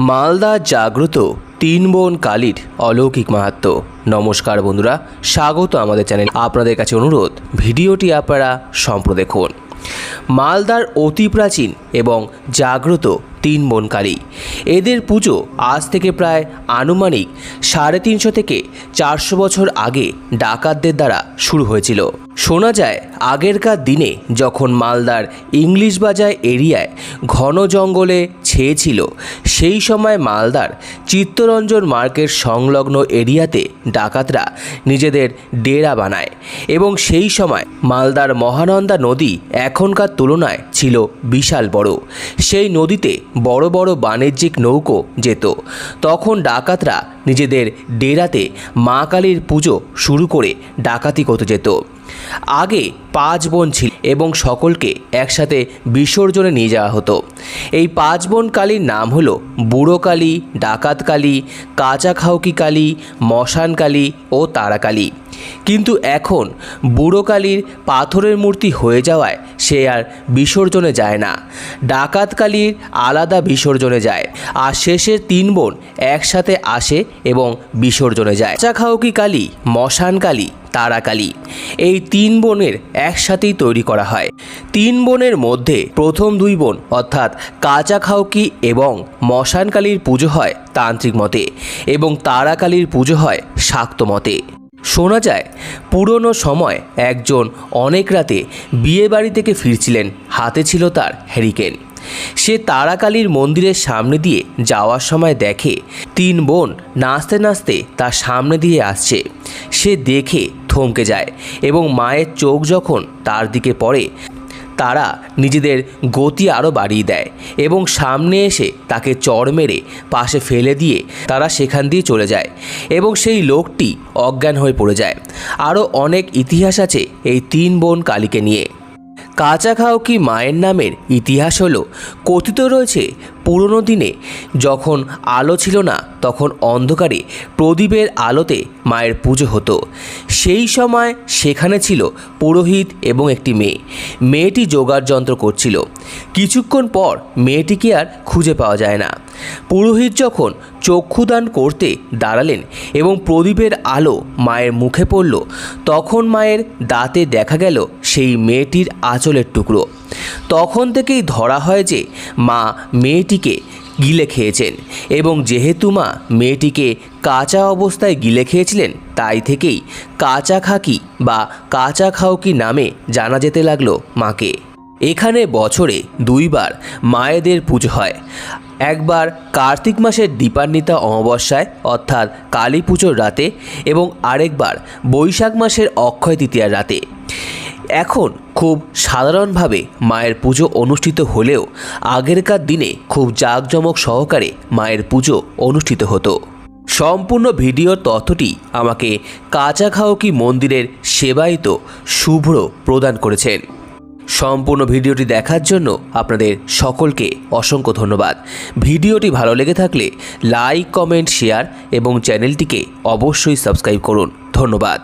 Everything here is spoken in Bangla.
মালদা জাগ্রত তিন বোন কালীর অলৌকিক মাহাত্ম্য। নমস্কার বন্ধুরা, স্বাগত আমাদের চ্যানেল। আপনাদের কাছে অনুরোধ, ভিডিওটি আপনারা সম্পূর্ণ দেখুন। মালদার অতি প্রাচীন এবং জাগ্রত তিন বোন কালী, এদের পুজো আজ থেকে প্রায় আনুমানিক 350 থেকে 400 বছর আগে ডাকাতদের দ্বারা শুরু হয়েছিল। শোনা যায় আগেরকার দিনে যখন মালদার ইংলিশ বাজার এরিয়ায় ঘন জঙ্গলে ছেয়ে ছিল, সেই সময় মালদার চিত্তরঞ্জন মার্কেট সংলগ্ন এরিয়াতে ডাকাতরা নিজেদের ডেরা বানায় এবং সেই সময় মালদার মহানন্দা নদী এখনকার তুলনায় ছিল বিশাল বড়। সেই নদীতে বড় বড় বাণিজ্যিক নৌকো যেত। তখন ডাকাতরা নিজেদের ডেরাতে মা কালীর পুজো শুরু করে ডাকাতি করতে যেত। আগে 5 বোন ছিল এবং সকলকে একসাথে বিসর্জনে নিয়ে যাওয়া হতো। এই 5 বোন কালীর নাম হলো বুড়ো কালী, ডাকাত কালী, কাঁচা খাউকি কালী, মশান কালী ও তারা কালী। কিন্তু এখন বুড়ো কালীর পাথরের মূর্তি হয়ে যাওয়ায় সে আর বিসর্জনে যায় না। ডাকাত কালীর আলাদা বিসর্জনে যায়, আর শেষের 3 বোন একসাথে আসে এবং বিসর্জনে যায়। কাঁচা খাউকি কালী, মশান কালী, তারা কালী, এই 3 বোনের একসাথেই তৈরি করা হয়। 3 বোনের মধ্যে প্রথম 2 বোন অর্থাৎ কাঁচা খাউকি এবং মশান কালীর পুজো হয় তান্ত্রিক মতে এবং তারা কালীর পুজো হয় শাক্ত মতে। শোনা যায় পুরনো সময় একজন অনেক রাতে বিয়ে বাড়ি থেকে ফিরছিলেন, হাতে ছিল তার হ্যারিকেন। সে তারা কালীর মন্দিরের সামনে দিয়ে যাওয়ার সময় দেখে 3 বোন নাচতে নাচতে তার সামনে দিয়ে আসছে। সে দেখে থমকে যায় এবং মায়ের চোখ যখন তার দিকে পড়ে, তারা নিজেদের গতি আরও বাড়িয়ে দেয় এবং সামনে এসে তাকে চড় মেরে পাশে ফেলে দিয়ে তারা সেখান দিয়ে চলে যায় এবং সেই লোকটি অজ্ঞান হয়ে পড়ে যায়। আরও অনেক ইতিহাস আছে এই 3 বোন কালীকে নিয়ে। কাঁচা খাউকি মায়ের নামের ইতিহাস হলো, কথিত রয়েছে পুরনো দিনে যখন আলো ছিল না, তখন অন্ধকারে প্রদীপের আলোতে মায়ের পুজো হতো। সেই সময় সেখানে ছিল পুরোহিত এবং একটি মেয়ে। মেয়েটি যোগাড় যন্ত্র করছিল। কিছুক্ষণ পর মেয়েটিকে আর খুঁজে পাওয়া যায় না। পুরোহিত যখন চক্ষুদান করতে দাঁড়ালেন এবং প্রদীপের আলো মায়ের মুখে পড়ল, তখন মায়ের দাঁতে দেখা গেল সেই মেয়েটির আঁচলের টুকরো। তখন থেকেই ধরা হয় যে মা মেয়েটিকে গিলে খেয়েছেন এবং যেহেতু মা মেয়েটিকে কাঁচা অবস্থায় গিলে খেয়েছিলেন, তাই থেকেই কাঁচা খাকি বা কাঁচা খাউকি নামে জানা যেতে লাগলো মাকে। এখানে বছরে 2 বার মায়েদের পুজো হয়। একবার কার্তিক মাসের দীপান্বিতা অমাবস্যায় অর্থাৎ কালী পুজোর রাতে এবং আরেকবার বৈশাখ মাসের অক্ষয় তৃতীয়ার রাতে। এখন খুব সাধারণভাবে মায়ের পুজো অনুষ্ঠিত হলেও আগেরকার দিনে খুব জাঁকজমক সহকারে মায়ের পুজো অনুষ্ঠিত হতো। সম্পূর্ণ ভিডিওর তথ্যটি আমাকে কাঁচা খাউকি মন্দিরের সেবায়িত শুভ্র প্রদান করেছেন। সম্পূর্ণ ভিডিওটি দেখার জন্য আপনাদের সকলকে অসংখ্য ধন্যবাদ। ভিডিওটি ভালো লেগে থাকলে লাইক, কমেন্ট, শেয়ার এবং চ্যানেলটিকে অবশ্যই সাবস্ক্রাইব করুন। ধন্যবাদ।